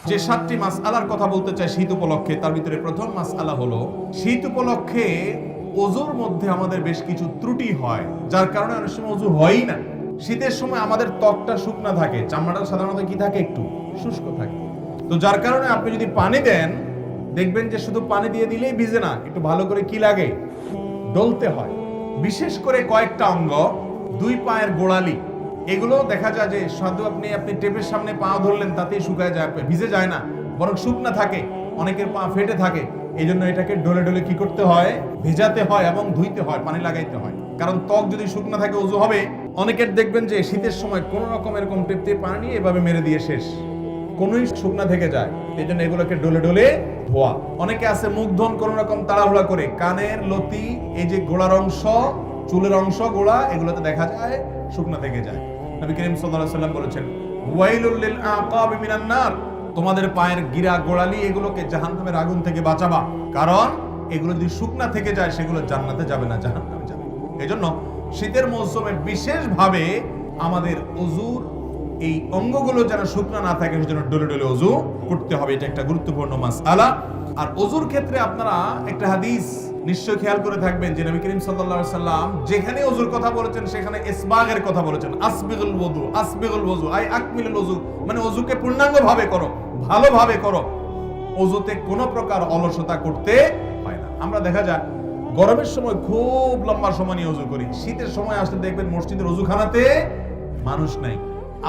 যে 7টি মাসআলার কথা বলতে চাই শীত উপলক্ষে, তার ভিতরে প্রথম মাসআলা হলো শীত উপলক্ষে ওযুর মধ্যে আমাদের বেশ কিছু ত্রুটি হয়, যার কারণে অনেক সময় ওযু হয়ই না। শীতের সময় আমাদের ত্বকটা শুকনা থাকে, চামড়াটা সাধারণত কি থাকে, একটু শুষ্ক থাকে। তো যার কারণে আপনি যদি পানি দেন, দেখবেন যে শুধু পানি দিয়ে দিলেই ভিজে না, একটু ভালো করে কি লাগে, ডলতে হয়। বিশেষ করে কয়েকটা অঙ্গ, 2 পায়ের গোড়ালি, এগুলো দেখা যায় যে শুধু আপনি টেপের সামনে পা ধরলেন তাতেই শুকায় যায়, ভিজে যায় না, বরং শুকনা থাকে, অনেকের পা ফেটে থাকে। এই জন্য এটাকে ডলে ডলে কি করতে হয়, ভেজাতে হয় এবং ধুইতে হয়, পানি লাগাইতে হয়। কারণ ত্বক যদি শুকনা থাকে ওযু হবে। অনেকের দেখবেন যে শীতের সময় কোন রকম এরকম টেপ দিয়ে পানি এভাবে মেরে দিয়ে শেষ, কোনই শুকনা থেকে যায়। এই জন্য এগুলোকে ডলে ডলে ধোয়া। অনেকে আছে মুখ ধোন কোন রকম তাড়াহুড়া করে, কানের লতি, এই যে গোড়ার অংশ, চুলের অংশ, গোড়া, এগুলোতে দেখা যায় শুকনা থেকে যায়। নবী করিম সাল্লাল্লাহু আলাইহি ওয়াসাল্লাম বলেছেন, ওয়াইলুল লিল আকাবি মিনান নার, তোমাদের পায়ের গিরা গোড়ালি এগুলোকে জাহান্নামের আগুন থেকে বাঁচাবা, কারণ এগুলো যদি শুকনা থেকে যায় সেগুলো জান্নাতে যাবে না, জাহান্নামে যাবে। এজন্য শীতের মৌসুমে বিশেষভাবে আমাদের ওযুর এই অঙ্গগুলো যেন শুকনা না থাকে সেজন্য ডলে ডলে ওযু করতে হবে। এটা একটা গুরুত্বপূর্ণ মাসআলা। আর ওযুর ক্ষেত্রে আপনারা একটা হাদিস নিশ্চয় খেয়াল করে থাকবেন যে নবী করিম সাল্লাল্লাহু আলাইহি সাল্লাম যেখানে ওযুর কথা বলেছেন সেখানে ইসবাগের কথা বলেছেন। আসবিগুল ওযু, আসবিগুল ওযু আই আকমিলুল ওযু, মানে ওযুকে পূর্ণাঙ্গভাবে করো, ভালোভাবে করো। ওযুতে কোনো প্রকার অলসতা করতে হয় না। আমরা দেখা যায় গরমের সময় খুব লম্বা সময় নিয়ে ওযু করি, শীতের সময় আসলে দেখবেন মসজিদের ওযুখানাতে মানুষ নাই।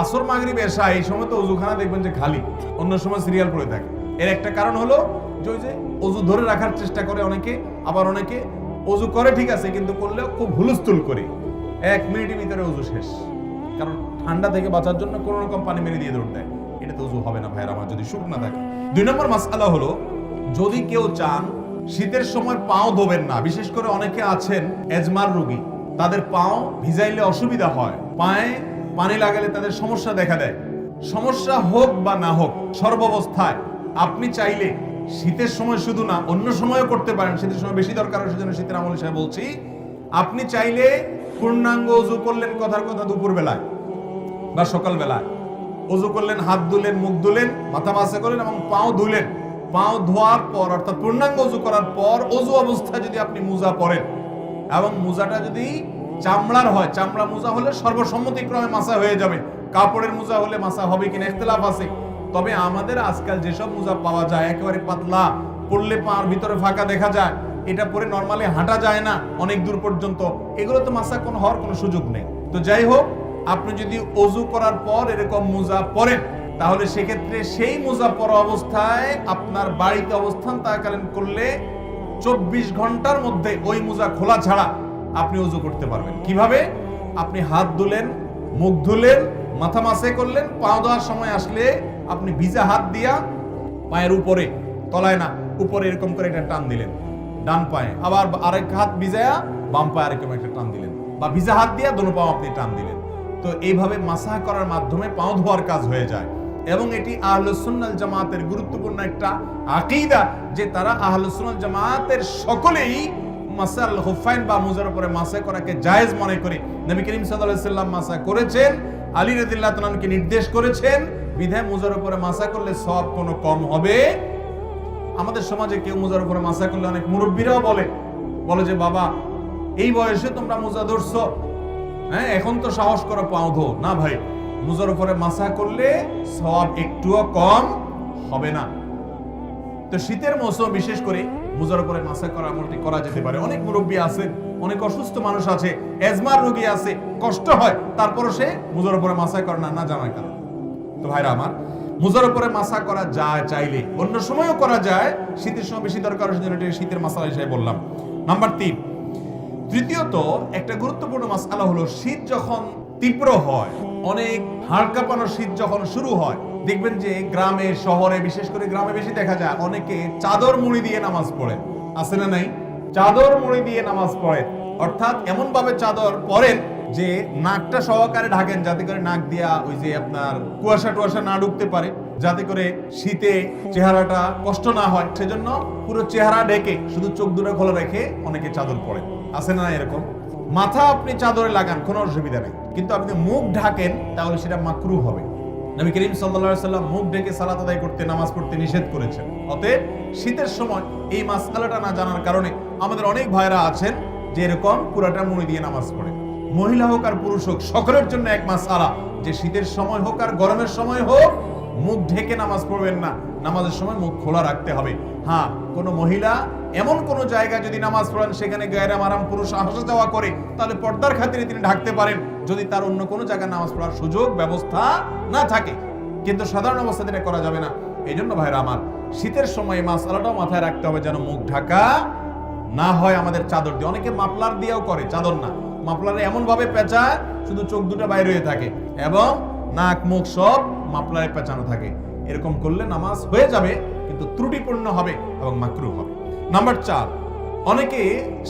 আসর মাগরিব এশা এই সময় তো ওযুখানা দেখবেন যে খালি, অন্য সময় সিরিয়াল পড়ে থাকে। এর একটা কারণ হলো যে ওই যে ওযু ধরে রাখার চেষ্টা করে অনেকে, আবার অনেকে ওযু করে ঠিক আছে কিন্তু করলেও খুব হুলস্থুল করে, 1 মিনিটের ভিতরে ওযু শেষ। কারণ ঠান্ডা থেকে বাঁচার জন্য কোন রকম পানি মেরে দিয়ে দৌড় দেয়। এটা তো ওযু হবে না ভাইরা আমার, যদি শুকনা থাকে। 2 নম্বর মাসআলা হলো, যদি কেউ চান শীতের সময় পাও ধোবেন না, বিশেষ করে অনেকে আছেন এজমার রোগী, তাদের পাও ভিজাইলে অসুবিধা হয়, পায়ে পানি লাগালে তাদের সমস্যা দেখা দেয়। সমস্যা হোক বা না হোক, সর্বাবস্থায় আপনি চাইলে শীতের সময় শুধু না অন্য সময়ও করতে পারেন, শীতের সময় বেশি দরকার হয় সেজন্য শীতের আমল হিসেবে বলছি। আপনি চাইলে পূর্ণাঙ্গ ওযু করলেন, কথার কথা দুপুর বেলায় বা সকাল বেলায় ওযু করলেন, হাত ধুলেন, মুখ ধুলেন, মাথা মাসা করলেন এবং পাও ধুলেন। পাও ধোয়ার পর অর্থাৎ পূর্ণাঙ্গ ওযু করার পর ওযু অবস্থায় যদি আপনি মোজা পরেন এবং মোজাটা যদি চামড়ার হয়, চামড়া মোজা হলে সর্বসম্মতিক্রমে মাসা হয়ে যাবে। কাপড়ের মোজা হলে মাসা হবে কিনা ইখতিলাফ আছে। তবে আমাদের আজকাল যেসব মোজা পাওয়া যায় একেবারে পাতলা, পরলে পার ভিতরে ফাঁকা দেখা যায়, এটা পরে নরমালি হাঁটা যায় না অনেক দূর পর্যন্ত, এগুলো তো মাসা কোনো হওয়ার কোনো সুযোগ নেই। তো যাই হোক, আপনি যদি ওযু করার পর এরকম মোজা পরেন তাহলে সেক্ষেত্রে সেই মোজা পরা অবস্থায় আপনার বাড়িতে অবস্থান থাকাকালীন করলে 24 ঘন্টার মধ্যে ওই মোজা খোলা ছাড়া আপনি ওযু করতে পারবেন। কিভাবে? আপনি হাত ধুলেন, মুখ ধুলেন, মাথা মাসে করলেন, পা ধোয়ার সময় আসলে আপনি ভিজা হাত দিয়া পায়ের উপরে, তলায় না, উপরে এরকম করে একটা টান দিলেন ডান পায়ে, আবার আরেক হাত ভিজায়া বাম পায়ে আরেকরকম একটা টান দিলেন, বা ভিজা হাত দিয়া দোনো পাও আপনি টান দিলেন। তো এইভাবে মাসাহ করার মাধ্যমে পাও ধোয়ার কাজ হয়ে যায়। এবং এটি আহলুস সুন্নাহ ওয়াল জামাতের গুরুত্বপূর্ণ একটা আকীদা যে তারা আহলুস সুন্নাহ ওয়াল জামাতের সকলেই মাসাল হুফাইন বা মুজার উপরে মাসা করাকে জায়েজ মনে করে। নবী করিম সাল্লাল্লাহু আলাইহি সাল্লাম মাসা করেছেন, আলী রাদিয়াল্লাহু তাআলা কে নির্দেশ করেছেন, বিধায় মুজার উপরে মাসা করলে সওয়াব কোনো কম হবে। আমাদের সমাজে কেউ মুজার উপরে মাসা করলে অনেক মুরব্বীরাও বলে যে বাবা এই বয়সে তোমরা মুজা ধরছো, হ্যাঁ এখন তো সাহস করো পাও ধো। না ভাই, মুজার উপরে মাসা করলে সওয়াব একটুও কম হবে না। তো শীতের মৌসুম বিশেষ করে মুজার উপরে মাসা করা আমলটি করা যেতে পারে। অনেক মুরব্বী আছে, অনেক অসুস্থ মানুষ আছে, এজমার রোগী আছে, কষ্ট হয়, তারপরও সে মুজার উপরে মাসা করে না, না জানার কারণ। তো ভাইরা আমার, মুজার উপরে মাসা করা যায়, চাইলে অন্য সময়ও করা যায়, শীতের সময় বেশি দরকার সেজন্য এটা শীতের মাসালা হিসেবে বললাম। নাম্বার 3, তৃতীয়ত একটা গুরুত্বপূর্ণ মাসআলা হলো শীত যখন তীব্র হয়, অনেক হাড় কাঁপানো শীত যখন শুরু হয়, দেখবেন যে গ্রামে শহরে, বিশেষ করে গ্রামে বেশি দেখা যায় অনেকে চাদর মুড়ি দিয়ে নামাজ পড়েন। আছে না নাই? চাদর মুড়ি দিয়ে নামাজ পড়েন, অর্থাৎ এমন ভাবে চাদর পরেন যে নাকটা সহকারে ঢাকেন, যাতে করে নাক দিয়া ওই যে আপনার কুয়াশা টুয়াশা না ঢুকতে পারে, যাতে করে শীতে চেহারাটা কষ্ট না হয়। সেজন্য পুরো চেহারা ঢেকে শুধু চোখ দুটো খোলা রেখে অনেকে চাদর পরেন। আছে না এরকম? মাথা আপনি চাদরে লাগান, কোনো অসুবিধা নেই, কিন্তু আপনি মুখ ঢাকেন তাহলে সেটা মাকরুহ হবে। নবী করিম সাল্লাল্লাহু আলাইহি সাল্লাম মুখ ঢেকে সালাত আদায় করতে, নামাজ পড়তে নিষেধ করেছেন। অতএব শীতের সময় এই মাসআলাটা না জানার কারণে আমাদের অনেক ভাইরা আছেন যে এরকম পুরাটা মুড়ি দিয়ে নামাজ পড়ে। মহিলা হোক আর পুরুষ হোক, সকলের জন্য এক মাসআলা যে শীতের সময় হোক আর গরমের সময় হোক মুখ ঢেকে নামাজ পড়বেন না, নামাজের সময় মুখ খোলা রাখতে হবে। হ্যাঁ, কোন মহিলা এমন কোন জায়গায় যদি নামাজ পড়েন সেখানে গায়রা মারাম পুরুষ আসা যাওয়া করে, তাহলে পর্দার খাতিরে তিনি ঢাকতে পারেন, যদি তার অন্য কোনো জায়গায় নামাজ পড়ার সুযোগ ব্যবস্থা না থাকে। কিন্তু সাধারণ অবস্থাতে এটা করা যাবে না। এই জন্য ভাইরা আমার, শীতের সময় মাসআলাটাও মাথায় রাখতে হবে যেন মুখ ঢাকা না হয় আমাদের চাদর দিয়ে। অনেকে মাফলার দিয়েও করে, চাদর না, মাফলারে এমন ভাবে পেঁচায় শুধু চোখ দুটো বাইরে হয়ে থাকে এবং নাক মুখ সব মাফলারে পেঁচানো থাকে। এরকম করলে নামাজ হয়ে যাবে কিন্তু ত্রুটিপূর্ণ হবে এবং মাকরুহ হবে। নাম্বার 4, অনেকে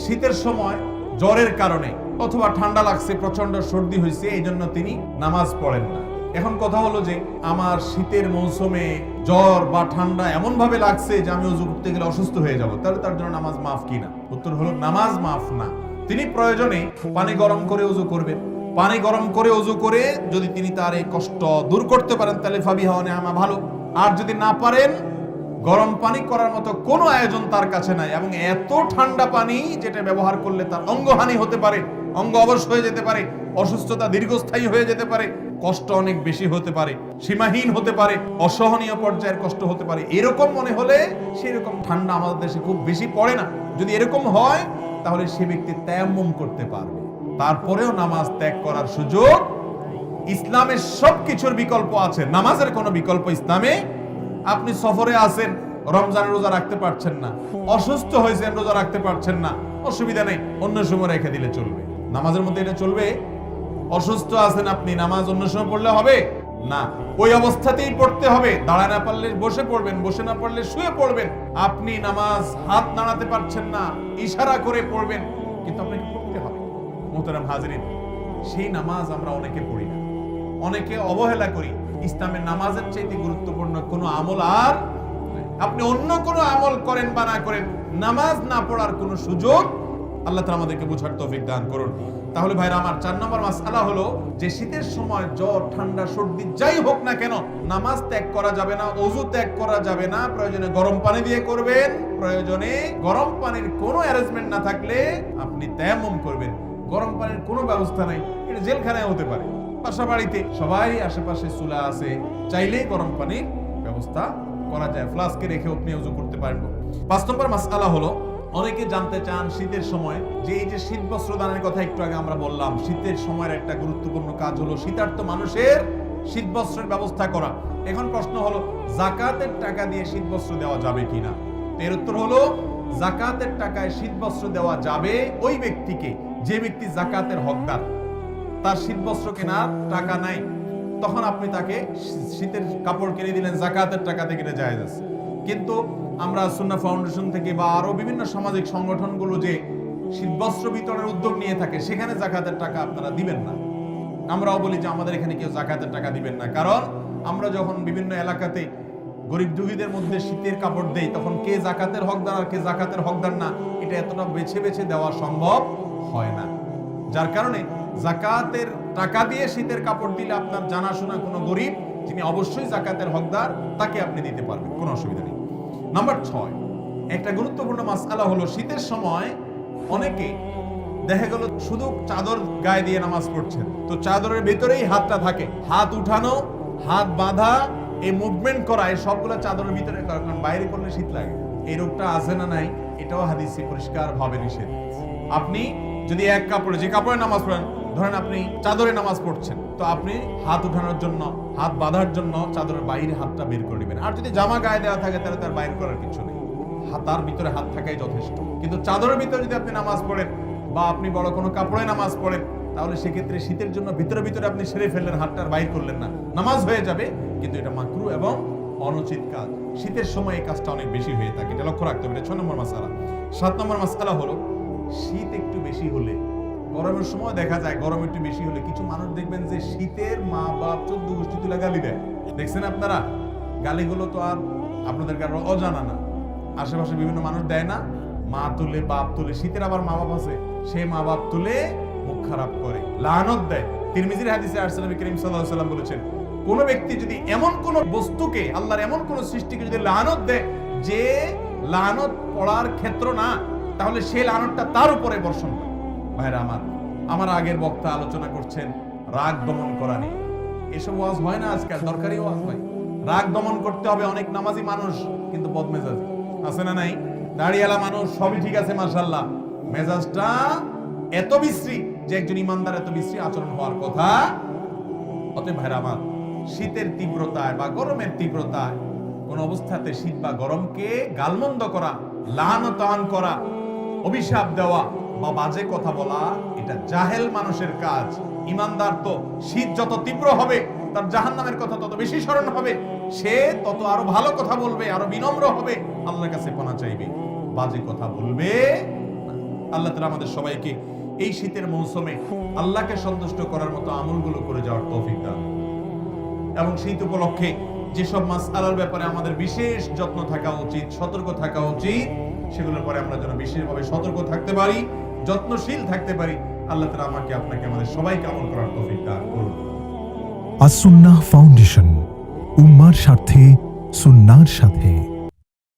শীতের সময় জ্বরের কারণে অথবা ঠান্ডা লাগছে, প্রচন্ড সর্দি হয়েছে, এই জন্য তিনি নামাজ পড়েন না। এখন কথা হলো যে আমার শীতের মৌসুমে জ্বর বা ঠান্ডা এমন ভাবে লাগছে যে আমি ওযু করতে গেলে অসুস্থ হয়ে যাব, তাহলে তার জন্য নামাজ মাফ কিনা? উত্তর হলো নামাজ মাফ না। তিনি প্রয়োজনে পানি গরম করে ওযু করবেন। পানি গরম করে ওযু করে যদি তিনি তার এই কষ্ট দূর করতে পারেন তাহলে ফাবিহা ওয়া নি'মা, ভালো। আর যদি না পারেন, গরম পানি করার মতো কোনো আয়োজন তার কাছে নাই এবং এত ঠান্ডা পানি যেটা ব্যবহার করলে তার অঙ্গহানি হতে পারে, অঙ্গ অবশ হয়ে যেতে পারে, অসুস্থতা দীর্ঘস্থায়ী হয়ে যেতে পারে, কষ্ট অনেক বেশি হতে পারে, সীমাহীন হতে পারে, অসহনীয় পর্যায়ের কষ্ট হতে পারে, এরকম মনে হলে সেরকম ঠান্ডা আমাদের দেশে খুব বেশি পড়ে না। যদি এরকম হয় তাহলে সে ব্যক্তি তায়াম্মুম করতে পারবে। তারপরেও নামাজ ত্যাগ করার সুযোগ, ইসলামের সবকিছুর বিকল্প আছে, নামাজের কোনো বিকল্প ইসলামে। আপনি সফরে আছেন, রমজানের রোজা রাখতে পারছেন না, অসুস্থ হয়েছেন, রোজা রাখতে পারছেন না, অসুবিধা নেই, অন্য সময় রেখে দিলে চলবে। নামাজের মধ্যে এটা চলবে? অসুস্থ আছেন আপনি, নামাজ অন্য সময় পড়লে হবে না, ওই অবস্থাতেই পড়তে হবে। দাঁড়ায় না পারলে বসে পড়বেন, বসে না পারলে শুয়ে পড়বেন। আপনি নামাজ হাত নাড়াতে পারছেন না, ইশারা করে পড়বেন, কিন্তু আপনাকে পড়তে হবে। মুহতারাম হাজিরিন, সেই নামাজ আমরা অনেকে পড়ি না, অনেকে অবহেলা করি। ইসলামের নামাজের চাইতে গুরুত্বপূর্ণ কোনো আমল আর আপনি অন্য কোনো আমল করেন বা না করেন, নামাজ না পড়ার কোনো সুযোগ আল্লাহ তাআলা আমাদেরকে বোঝার তৌফিক দান করুন। তাহলে ভাইরা আমার, 4 নম্বর মাসআলা হলো যে শীতের সময় জ্বর, ঠান্ডা, সর্দি যাই হোক না কেন, নামাজ ত্যাগ করা যাবে না, ওযু ত্যাগ করা যাবে না। প্রয়োজনে গরম পানি দিয়ে করবেন, প্রয়োজনে গরম পানির কোনো অ্যারেঞ্জমেন্ট না থাকলে আপনি তায়াম্মুম করবেন। গরম পানির কোনো ব্যবস্থা নাই, এটা জেলখানায় হতে পারে, বাসা বাড়িতে সবাই আশেপাশে চুলা আছে, চাইলেই গরম পানির ব্যবস্থা করা যায়, ফ্লাস্কে রেখে আপনি ওযু করতে পারেন। 5 নম্বর মাসআলা হলো, অনেকে জানতে চান শীতের সময় যে এই যে শীত বস্ত্র দানের কথা একটু আগে আমরা বললাম, শীতের সময়ের একটা গুরুত্বপূর্ণ কাজ হলো শীতার্ত মানুষের শীত বস্ত্রের ব্যবস্থা করা। এখন প্রশ্ন হলো, যাকাতের টাকা দিয়ে শীত বস্ত্র দেওয়া যাবে কিনা? এর উত্তর হলো, যাকাতের টাকায় শীত বস্ত্র দেওয়া যাবে ওই ব্যক্তিকে যে ব্যক্তি যাকাতের হকদার। তার শীত বস্ত্র কেনার টাকা নাই, তখন আপনি তাকে শীতের কাপড় কিনে দিলেন, যাকাতের টাকাতে কিনে জায়েজ আছে। কিন্তু আমরা সুন্নাহ ফাউন্ডেশন থেকে বা আরো বিভিন্ন সামাজিক সংগঠনগুলো যে শীতবস্ত্র বিতরণের উদ্যোগ নিয়ে থাকে, সেখানে যাকাতের টাকা আপনারা দিবেন না। আমরাও বলি যে আমাদের এখানে কেউ যাকাতের টাকা দিবেন না, কারণ আমরা যখন বিভিন্ন এলাকাতে গরিব দুঃখীদের মধ্যে শীতের কাপড় দেই, তখন কে যাকাতের হকদার আর কে যাকাতের হকদার না, এটা এতটা বেছে বেছে দেওয়া সম্ভব হয় না। যার কারণে যাকাতের টাকা দিয়ে শীতের কাপড় দিলে আপনার জানাশোনা কোনো গরিব যিনি অবশ্যই যাকাতের হকদার, তাকে আপনি দিতে পারবেন, কোনো অসুবিধা নেই। নাম্বার 6, একটা গুরুত্বপূর্ণ মাসআলা হলো, শীতের সময় অনেকে দেখা গেল শুধু চাদর গায়ে দিয়ে নামাজ পড়ছেন, তো চাদরের ভিতরেই হাতটা থাকে, হাত উঠানো, হাত বাঁধা, এই মুভমেন্ট করা, এই সবগুলো চাদরের ভিতরে, কারণ বাইরে করলে শীত লাগে। এই রোগটা আছে না নাই, এটাও হাদিসে পরিষ্কার ভাবে নিষেধ। আপনি যদি এক কাপড়ে, যে কাপড়ে নামাজ পড়েন, ধরেন আপনি চাদরে নামাজ পড়ছেন, তো আপনি হাত উঠানোর জন্য, হাত বাঁধার জন্য চাদরের বাইরে হাতটা বের করে নেবেন। আর যদি জামা গায়ে দেওয়া থাকে তাহলে তার বাইর করার কিছু নেই, হাতার ভিতরে হাত থাকাই যথেষ্ট। কিন্তু চাদরের ভিতরে যদি আপনি নামাজ পড়েন বা আপনি বড় কোনো কাপড়ে নামাজ পড়েন, তাহলে সেক্ষেত্রে শীতের জন্য ভিতরে ভিতরে আপনি সেরে ফেললেন, হাতটার বাইর করলেন না, নামাজ হয়ে যাবে, কিন্তু এটা মাকরুহ এবং অনুচিত কাজ। শীতের সময় এই কাজটা অনেক বেশি হয়ে থাকে, এটা লক্ষ্য রাখতে হবে। এটা 6 নম্বর মাসআলা। 7 নম্বর মাসআলা হলো, শীত একটু বেশি হলে, গরমের সময় দেখা যায় গরম একটু বেশি হলে কিছু মানুষ দেখবেন যে শীতের মা বাপ 14 গোষ্ঠী তুলে গালি দেয়। দেখছেন আপনারা? গালিগুলো তো আর আপনাদের কারো অজানা না, আশেপাশে বিভিন্ন মানুষ দেয় না, মা তুলে, বাপ তুলে। শীতের আবার মা বাপ আছে, সে মা বাপ তুলে মুখ খারাপ করে, লানত দেয়। তিরমিজির হাদিসে আসছে, নবী করিম সাল্লাল্লাহু আলাইহি ওয়াসাল্লাম বলেছেন, কোন ব্যক্তি যদি এমন কোন বস্তুকে, আল্লাহর এমন কোন সৃষ্টিকে যদি লানত দেয় যে লানত পড়ার ক্ষেত্র না, তাহলে সেই লানতটা তার উপরে বর্ষণ করে। ভাইরা আমার আগের বক্তা আলোচনা করছেন রাগ দমন করা নিয়ে। এসব ওয়াজ হয় না আজকাল, দরকারি ওয়াজ হয়। রাগ দমন করতে হবে। অনেক নামাজি মানুষ কিন্তু বদমেজাজি আছে না নাই? দাড়িওয়ালা মানুষ সবই ঠিক আছে মাশাআল্লাহ, মেজাজটা এত বিশ্রী যে একজন ইমানদার এত বিশ্রী আচরণ হওয়ার কথা। অতএব ভাইরা আমার, শীতের তীব্রতায় বা গরমের তীব্রতায় কোন অবস্থাতে শীত বা গরমকে গালমন্দ করা, লানতান করা, অভিশাপ দেওয়া বা বাজে কথা বলা, এটা জাহেল মানুষের কাজ। ইমানদার তো শীত যত তীব্র হবে তার জাহান্নামের কথা তত বেশি স্মরণ হবে, সে তত আরো ভালো কথা বলবে, আরো বিনম্র হবে, আল্লাহর কাছে পানা চাইবে, বাজে কথা বলবে না। আল্লাহ তাআলা আমাদের সবাইকে এই শীতের মৌসুমে আল্লাহকে সন্তুষ্ট করার মতো আমলগুলো করে যাওয়ার তৌফিক দান। এবং শীত উপলক্ষে যেসব মাসআলার ব্যাপারে আমাদের বিশেষ যত্ন থাকা উচিত, সতর্ক থাকা উচিত, সেগুলোর পরে আমরা যেন বিশেষভাবে সতর্ক থাকতে পারি, যত্নশীল থাকতে পারি। আল্লাহ তাআলা আমাকে, আপনাকে, আমাদের সবাইকে আমল করার তৌফিক দান করুন। আস-সুন্নাহ ফাউন্ডেশন, উম্মার স্বার্থে সুন্নাহর সাথে।